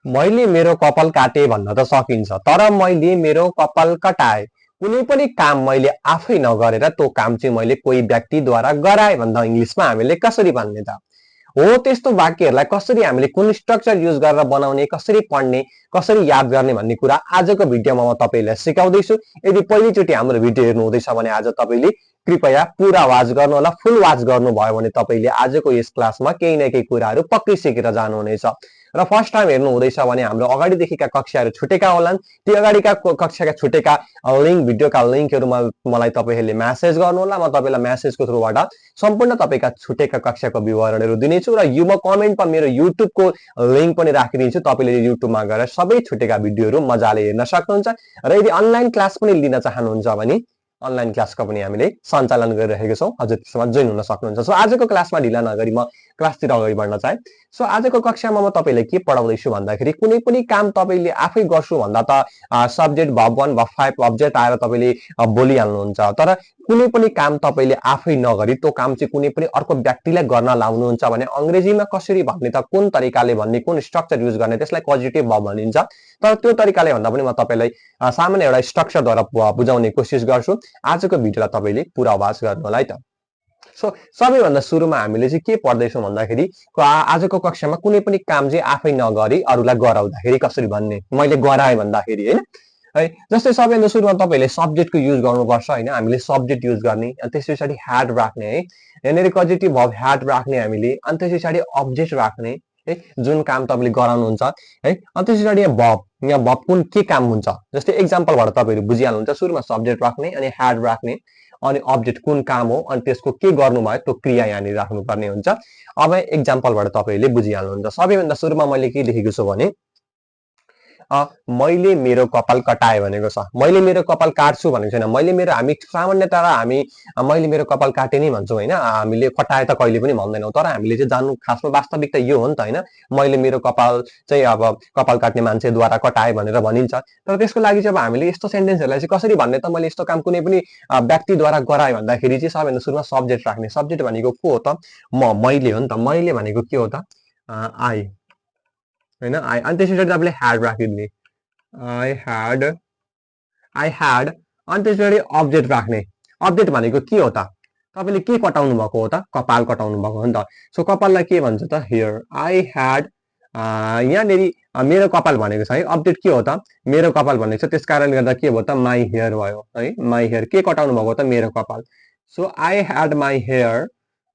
मैले मेरो कपाल काटे भन्न त सकिन्छ, तर मैले मेरो कपाल कटाए। कुनै पनि काम मैले आफै नगरेर त्यो काम चाहिँ मैले कोही व्यक्तिद्वारा गराए भन्दा इंग्लिशमा हामीले कसरी भन्ने त? हो त्यस्तो वाक्यहरूलाई कसरी हामीले कुन स्ट्रक्चर युज गरेर बनाउने, कसरी पढ्ने, कसरी याद गर्ने भन्ने कुरा आजको भिडियोमा म तपाईलाई सिकाउँदैछु। यदि पहिलोचोटि हाम्रो भिडियो हेर्नु हुँदैछ भने आज तपाईले कृपया पूरा वाच गर्नु होला। फुल वाच गर्नुभयो भने तपाईले आजको यस क्लासमा केही न केही कुराहरू पक्कै सिकेर जानुहुनेछ। र फर्स्ट टाइम हेर्नु हुँदैछ भने हाम्रो अगाडिदेखिका कक्षाहरू छुटेका होलान्। ती अगाडिका कक्षाका छुटेका लिंक भिडियोका लिंकहरू मलाई तपाईहरूले म्यासेज गर्नु होला। म तपाईलाई म्यासेजको थ्रुबाट सम्पूर्ण तपाईका छुटेका कक्षाको विवरणहरू दिनेछु र यो म कमेन्टमा मेरो युट्युबको लिंक पनि राखिदिन्छु। तपाईले युट्युबमा गएर सबै छुटेका भिडियोहरू मजाले हेर्न सक्नुहुन्छ र यदि अनलाइन क्लास पनि लिन चाहनुहुन्छ भने अनलाइन क्लासको पनि हामीले सञ्चालन गरिरहेका छौं। हजुर त्यसमा जोइन हुन सक्नुहुन्छ। सो आजको क्लासमा ढिला नगरी म क्लासतिर अगाडि बढ्न चाहे। सो आजको कक्षामा म तपाईलाई के पढाउँदैछु भन्दाखेरि कुनै पनि काम तपाईले आफै गर्छु भन्दा त सब्जेक्ट verb 1 verb 5 अब्जेक्ट आएर तपाईले बोलिहाल्नुहुन्छ। तर कुनै पनि काम तपाईले आफै नगरी त्यो काम चाहिँ कुनै पनि अर्को व्यक्तिलाई गर्न लाउनुहुन्छ भने अंग्रेजीमा कसरी भन्ने त, कुन तरिकाले भन्ने, कुन स्ट्रक्चर युज गर्ने, त्यसलाई पोजिटिभ verb भनिन्छ। तर त्यो तरिकाले भन्दा पनि म तपाईलाई सामान्य एउटा स्ट्रक्चरद्वारा बुझाउने कोसिस गर्छु। आजको भिडियोलाई तपाईले पूरा वाच गर्नु होला है त। सो सबैभन्दा सुरुमा हामीले चाहिँ के पढ्दैछौँ भन्दाखेरि आजको कक्षामा कुनै पनि काम चाहिँ आफै नगरी अरूलाई गराउँदाखेरि कसरी भन्ने, मैले गराए भन्दाखेरि हैन है। जस्तै सबैभन्दा सुरुमा तपाईले सब्जेक्टको युज गर्नुपर्छ हैन। हामीले सब्जेक्ट युज गर्ने, अनि त्यसपछि ह्याड राख्ने है। यहाँनेरि पोजिटिभ verb ह्याड राख्ने हामीले, अनि त्यसपछि अब्जेक्ट राख्ने है, जुन काम तपाईले गराउनुहुन्छ है। अनि त्यसपछि यहाँ verb कुन के काम हुन्छ, जस्तै एक्जाम्पलबाट तपाईहरु बुझिहाल्नुहुन्छ। सुरुमा सब्जेक्ट राख्ने, अनि ह्याड राख्ने, अनि अब्जेक्ट कुन काम हो, अनि त्यसको के गर्नुभयो त्यो क्रिया यहाँनिर राख्नुपर्ने हुन्छ। अब एक्जाम्पलबाट तपाईहरुले बुझिहाल्नुहुन्छ। सबैभन्दा सुरुमा मैले के लेखेको छु भने मैले मेरो कपाल कटाए भनेको छ। मैले मेरो कपाल काट्छु भनेको छैन। मैले मेरो हामी सामान्यतया हामी मैले मेरो कपाल काटे नै भन्छौँ हैन। हामीले कटाए त कहिले पनि भन्दैनौँ। तर हामीले चाहिँ जान्नु खासमा वास्तविकता यो हो नि त हैन। मैले मेरो कपाल चाहिँ अब कपाल काट्ने मान्छेद्वारा कटाए भनेर भनिन्छ। तर त्यसको लागि चाहिँ अब हामीले यस्तो सेन्टेन्सहरुलाई चाहिँ कसरी भन्ने त, मैले यस्तो काम कुनै पनि व्यक्तिद्वारा गराए भन्दाखेरि चाहिँ सबैभन्दा सुरुमा सब्जेक्ट राख्ने। सब्जेक्ट भनेको को हो त? मैले हो नि त। मैले भनेको के हो त? आई हैन, आई। अनि त्यसपछि तपाईले ह्याड राखिदिने, आई ह्याड अनि त्यसपछि अब्जेक्ट राख्ने। अब्जेक्ट भनेको के हो त? तपाईले के कटाउनु भएको हो त? कपाल कटाउनु भएको हो नि त। सो कपाललाई के भन्छ त? हेयर। आई ह्याड यहाँनेरि मेरो कपाल भनेको छ है। अब्जेक्ट के हो त? मेरो कपाल भनेको छ। त्यसकारणले गर्दा के भयो त? माई हेयर भयो है। माई हेयर के कटाउनु भएको त? मेरो कपाल। So I had my hair.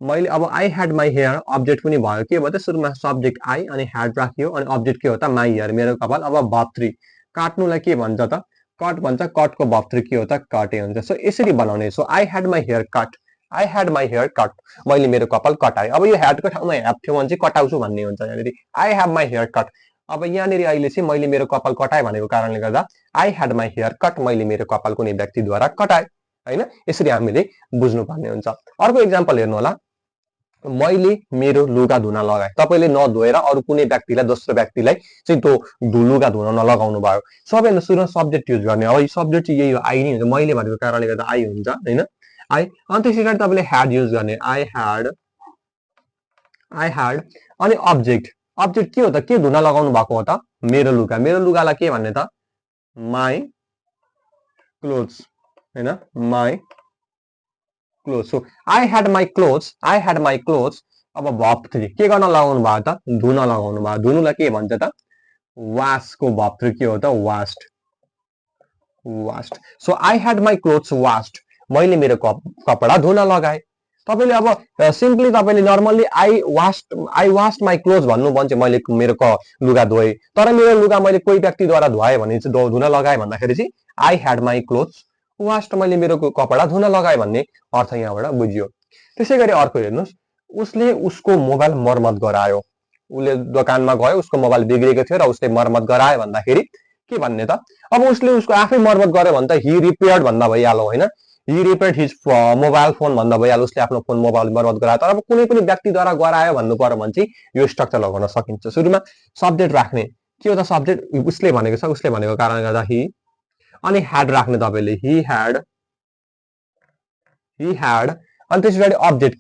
मैले अब I had my hair object पनि भयो। के भयो त? सुरुमा सब्जेक्ट आई, अनि ह्याड राखियो, अनि अब्जेक्ट के हो त? माई हेयर मेरो कपाल। अब verb 3 काट्नुलाई के भन्छ त? कट भन्छ। कटको verb 3 के हो त? कटे हुन्छ। सो यसरी बनाउने। So I had my hair cut, I had my hair cut, मैले मेरो कपाल कटाए। अब यो ह्याडको ठाउँमा ह्याभ थियो भने चाहिँ कटाउँछु भन्ने हुन्छ। यहाँनेरि I have my hair cut. अब यहाँनेरि अहिले चाहिँ मैले मेरो कपाल कटाए भनेको कारणले गर्दा I had my hair cut, मैले मेरो कपाल कुनै व्यक्तिद्वारा कटाए हैन। यसरी हामीले बुझ्नुपर्ने हुन्छ। अर्को एक्जाम्पल हेर्नु होला। मैले मेरो लुगा धुन लगाए। तपाईले नधोएर अरु कुनै व्यक्तिलाई, दोस्रो व्यक्तिलाई चाहिँ त्यो लुगा धुन नलगाउनु भयो। सबैभन्दा सुरुमा सब्जेक्ट युज गर्ने। अब यो सब्जेक्ट चाहिँ यही हो, आई नै हुन्छ। मैले भनेको कारणले गर्दा आई हुन्छ हैन। आई। अनि त्यसैगरी तपाईले ह्याड युज गर्ने। आई ह्याड अनि अब्जेक्ट। अब्जेक्ट के हो त? के धुन लगाउनु भएको हो त? मेरो लुगा। मेरो लुगालाई के भन्ने त? माई क्लोथ्स हैन, my clothes. So I had my clothes, I had my clothes. अब verb 3 के गर्न लगाउनु भयो त? धुन लगाउनु भयो। धुनुलाई के भन्छ त? वाशको verb 3 के हो त? Washed. So I had my clothes washed, मैले मेरो कपडा धुन लगाए। तपाईले अब सिम्पली तपाईले normally I washed my clothes भन्नु भने चाहिँ मैले मेरो लुगा धोए। तर मेरो लुगा मैले कोही व्यक्तिद्वारा धुवाए भने चाहिँ धुन लगाए भन्दाखेरि चाहिँ I had my clothes washed, मैले मेरो कपडा धुन लगाए भन्ने अर्थ यहाँबाट बुझियो। त्यसैगरी अर्को हेर्नुस्। उसले उसको मोबाइल मर्मत गरायो। उसले दोकानमा गयो, उसको मोबाइल बिग्रेको थियो र उसले मर्मत गरायो भन्दाखेरि के भन्ने त? अब उसले उसको आफै मर्मत गर्यो भने त ही रिपेयर्ड भन्दा भइहाल्यो हैन। ही रिपेयर्ड हिज मोबाइल फोन भन्दा भइहाल्यो। उसले आफ्नो फोन मोबाइल मर्मत गरायो। तर अब कुनै पनि व्यक्तिद्वारा गरायो भन्नु पर्यो भने चाहिँ यो स्ट्रक्चर लगाउन सकिन्छ। सुरुमा सब्जेक्ट राख्ने। के हो त सब्जेक्ट? उसले भनेको छ। उसले भनेको कारणले गर्दा ही, अनि ह्याड राख्ने तपाईले। ही ह्याड अनि त्यस पछाडि अब्जेक्ट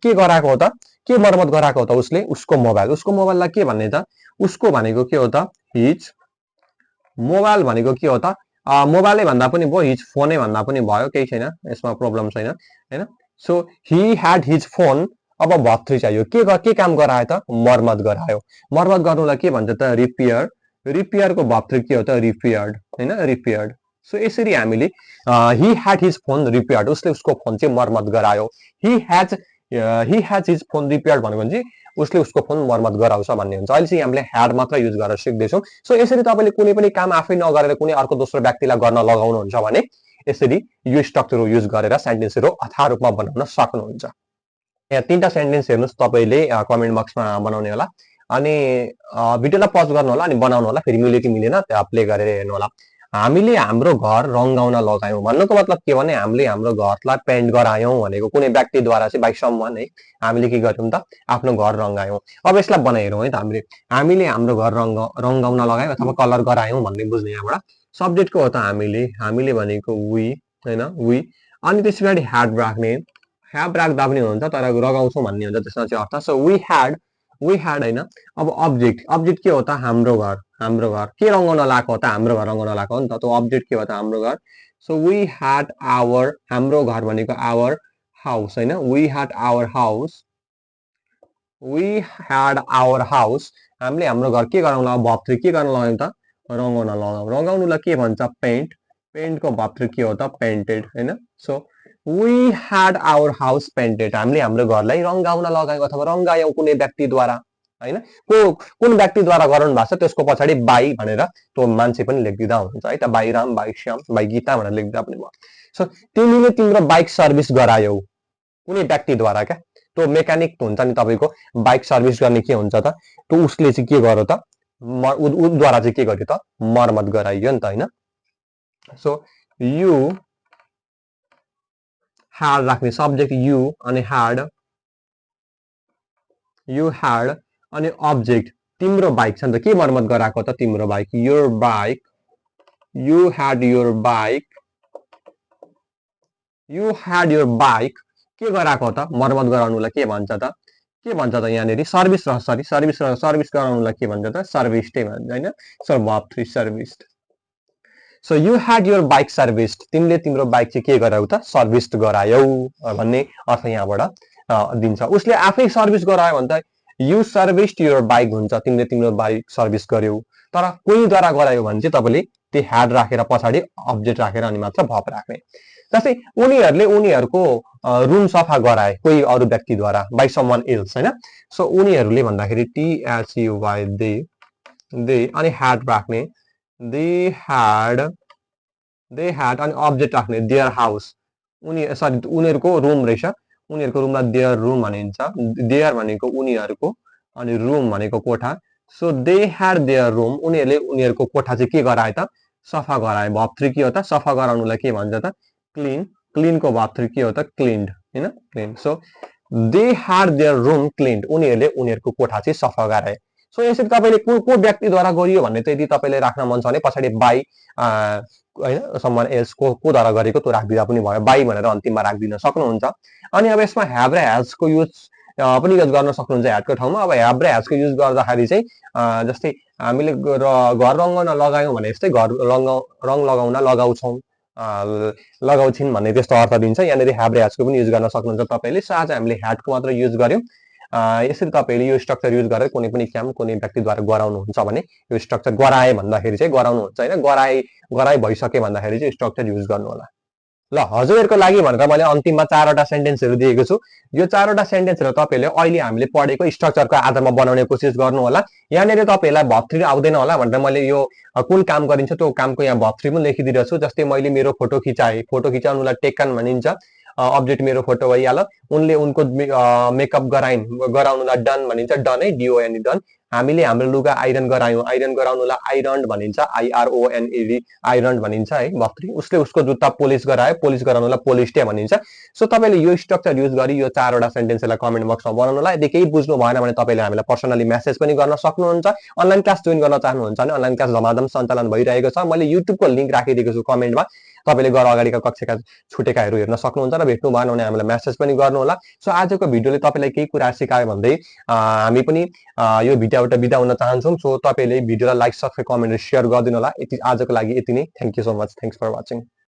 के गराएको हो त, के मर्मत गराएको हो त उसले, उसको मोबाइललाई के भन्ने त, उसको भनेको के हो त, हिज मोबाइल भनेको के हो त, मोबाइलै भन्दा पनि भयो, हिज फोनै भन्दा पनि भयो, केही छैन यसमा प्रब्लम छैन हैन। So Hee had his phone. अब भर्ब 3 चाहियो, के काम गरायो त, मर्मत गरायो। मर्मत गर्नुलाई के भन्छ त, रिपेयर। रिपेयरको भर्ब 3 के हो त, रिपेयर्ड हैन, रिपेयर्ड। सो यसरी हामीले ही ह्याड हिज फोन रिपेयर्ड, उसले उसको फोन चाहिँ मर्मत गरायो। He has his phone repaired भनेको चाहिँ उसले उसको फोन मर्मत गराउँछ भन्ने हुन्छ। अहिले चाहिँ हामीले ह्याड मात्र युज गरेर सिक्दैछौँ। सो यसरी तपाईँले कुनै पनि काम आफै नगरेर कुनै अर्को दोस्रो व्यक्तिलाई गर्न लगाउनुहुन्छ भने यसरी यो स्ट्रक्चर युज गरेर सेन्टेन्सहरू अथाह रूपमा बनाउन सक्नुहुन्छ। यहाँ 3टा सेन्टेन्स हेर्नुहोस्, तपाईँले कमेन्ट बक्समा बनाउने होला, अनि भिडियोलाई पज गर्नु होला अनि बनाउनु होला, फेरि मिल्यो कि मिलेन प्ले गरेर हेर्नु होला। हामीले हाम्रो घर रङ्गाउन लगायौँ भन्नुको मतलब के भने हामीले हाम्रो घरलाई पेन्ट गरायौँ भनेको कुनै व्यक्तिद्वारा चाहिँ बाइ समवन है, हामीले के गर्यौँ त, आफ्नो घर रङ्गायौँ। अब यसलाई बनाइरहौँ है त, हामीले हाम्रो घर रङ्गाउन लगायौँ अथवा कलर गरायौँ भन्ने बुझ्ने। यहाँबाट सब्जेक्टको हो त हामीले भनेको वी हैन, वी। अनि त्यस पछाडि ह्याड राख्ने, ह्याड राख्दा पनि हुन्छ तर लगाउँछौँ भन्ने हुन्छ त्यसमा चाहिँ अर्थ। सो वी ह्याड हैन। अब अब्जेक्ट के हो त, हाम्रो घर के रङ्गाउन लगाएको हो त, हाम्रो घर रङ्गाउन लगाएको हो नि त, त्यो अब्जेक्ट के हो त, हाम्रो घर। सो वी ह्याड आवर, हाम्रो घर भनेको आवर हाउस हैन, वी ह्याड आवर हाउस, हामीले हाम्रो घर के गराउन लगायौँ, भर्ब 3 के गर्न लगायौँ त, रङ्गाउन लगायौँ। रङ्गाउनुलाई के भन्छ, पेन्ट। पेन्टको भर्ब 3 के हो त, पेन्टेड हैन। So we had our house painted, हामीले हाम्रो घरलाई रङ्गाउन लगायौँ अथवा रङ्गायौँ कुनै व्यक्तिद्वारा हैन। कुन व्यक्तिद्वारा गराउनु भएको छ त्यसको पछाडि बाई भनेर त्यो मान्छे पनि लेखिदिँदा हुन्छ है त, by Ram, by Shyam, by Gita भनेर लेखिदिँदा पनि भयो। सो तिमीले तिम्रो बाइक सर्भिस गरायौ कुनै व्यक्तिद्वारा, क्या त्यो मेकानिक हुन्छ नि तपाईँको बाइक सर्भिस गर्ने, के हुन्छ त, त्यो उसले चाहिँ के गर्यो त, उद्वारा चाहिँ के गर्यो त, मर्मत गराइयो नि त हैन। सो यु ह्याड राख्ने, सब्जेक्ट यु अनि ह्याड, यु ह्याड अनि अब्जेक्ट तिम्रो बाइक छ नि त, के मर्मत गराएको त, तिम्रो bike, your bike. You had your bike, you had your bike के गराएको त, मर्मत गराउनुलाई के भन्छ त, यहाँनिर सर्भिस गराउनुलाई के भन्छ त, सर्भिस्डै भन्छ हैन। So verb 3 serviced. So you had your bike serviced, तिमीले तिम्रो बाइक चाहिँ के गरायौ त, सर्भिस गरायौ भन्ने अर्थ यहाँबाट दिन्छ। उसले आफै सर्भिस गरायो भने त यु सर्भिस्ड योर बाइक हुन्छ, तिमीले तिम्रो बाइक सर्भिस गर्यौ। तर कोहीद्वारा गरायो भने चाहिँ तपाईँले त्यो ह्याड राखेर पछाडि अब्जेक्ट राखेर अनि मात्र भर्ब राख्ने। जस्तै उनीहरूले उनीहरूको रुम सफा गराए कोही अरू व्यक्तिद्वारा, बाइ समवन एल्स हैन। सो उनीहरूले भन्दाखेरि THUY दे अनि ह्याड राख्ने, दे ह्याड अनि अब्जेक्ट राख्ने, देयर हाउस, उनीहरूको रुम रहेछ, उनीहरूको रुमलाई देयर रुम भनिन्छ। देयर भनेको उनीहरूको अनि रुम भनेको कोठा। So they had their room, उनीहरूले उनीहरूको कोठा चाहिँ के गराए त, सफा गराए। भर्ब 3 के हो त, सफा गराउनुलाई के भन्छ त, क्लिन। क्लिनको भर्ब 3 के हो त, क्लिन्ड हैन, clean. So they had their room cleaned, उनीहरूले उनीहरूको कोठा चाहिँ सफा गराए। सो यसरी तपाईँले को व्यक्तिद्वारा गरियो भन्ने त यदि तपाईँले राख्न मन छ भने पछाडि बाई हैन, समवन एल्स कोद्वारा गरेको त्यो राखिदिँदा पनि भयो, बाई भनेर अन्तिममा राखिदिन सक्नुहुन्छ। अनि अब यसमा ह्याभ र ह्याजको युज पनि युज गर्न सक्नुहुन्छ ह्याडको ठाउँमा। अब ह्याभ र ह्याजको युज गर्दाखेरि चाहिँ जस्तै हामीले घर रङ्गाउन लगायौँ भने जस्तै घर रङ लगाउन लगाउँछौँ, लगाउँछिन् भन्ने त्यस्तो अर्थ दिन्छ। यहाँनिर ह्याभ र ह्याजको पनि युज गर्न सक्नुहुन्छ तपाईँले। सो आज हामीले ह्याडको मात्र युज गर्यौँ। यसरी तपाईँले यो स्ट्रक्चर युज गरेर कुनै पनि काम कुनै व्यक्तिद्वारा गराउनुहुन्छ भने यो स्ट्रक्चर गराए भन्दाखेरि चाहिँ गराउनुहुन्छ हैन, गराइ भइसके भन्दाखेरि चाहिँ स्ट्रक्चर युज गर्नु होला। ल हजुरहरूको लागि भनेर मैले अन्तिममा 4वटा सेन्टेन्सहरू दिएको छु। यो 4वटा सेन्टेन्सहरू तपाईँले अहिले हामीले पढेको स्ट्रक्चरको आधारमा बनाउने कोसिस गर्नु होला। यहाँनिर तपाईँहरूलाई भर्ब 3 आउँदैन होला भनेर मैले यो कुन काम गरिन्छ त्यो कामको यहाँ भर्ब 3 पनि लेखिदिएको छु। जस्तै मैले मेरो फोटो खिचाएँ, फोटो खिचाउनुलाई टेकन भनिन्छ, अब्जेक्ट मेरो फोटो भइहाल्यो। उनले उनको मेकअप गराउनुलाई डन भनिन्छ, डन है, DON डन। हामीले हाम्रो लुगा आइरन गरायौं, आइरन गराउनुलाई आइरन्ड भनिन्छ, IRONED आइरन्ड भनिन्छ है, बस्त्री। उसले उसको जुत्ता पोलिस गरायो, पोलिस गराउनुलाई पोलिस्टे भनिन्छ। सो तपाईले यो स्ट्रक्चर युज गरी यो 4 वटा सेन्टेन्सलाई कमेन्ट बक्समा बनाउनुला। यदि केही बुझ्नु भएन भने तपाईले हामीलाई पर्सनली मेसेज पनि गर्न सक्नुहुन्छ। अनलाइन क्लास जोइन गर्न चाहनुहुन्छ भने अनलाइन क्लास धमाधम सञ्चालन भइरहेको छ। मैले युट्युबको लिंक राखिदिएको छु कमेन्टमा। तपाईले गएर अगाडिका कक्षाका छुटेकाहरू हेर्न सक्नुहुन्छ र भेट्नु भएन भने हामीलाई मेसेज पनि गर्नु होला। सो आजको भिडियोले तपाईलाई केही कुरा सिकायो भन्दै हामी पनि यो भिडियोबाट बिदा हुन चाहन्छौं। सो तपाईले भिडियोलाई लाइक, सब्स्क्राइब, कमेन्ट र शेयर गरिदिनु होला। यति आजको लागि यति नै। Thank you so much. Thanks for watching.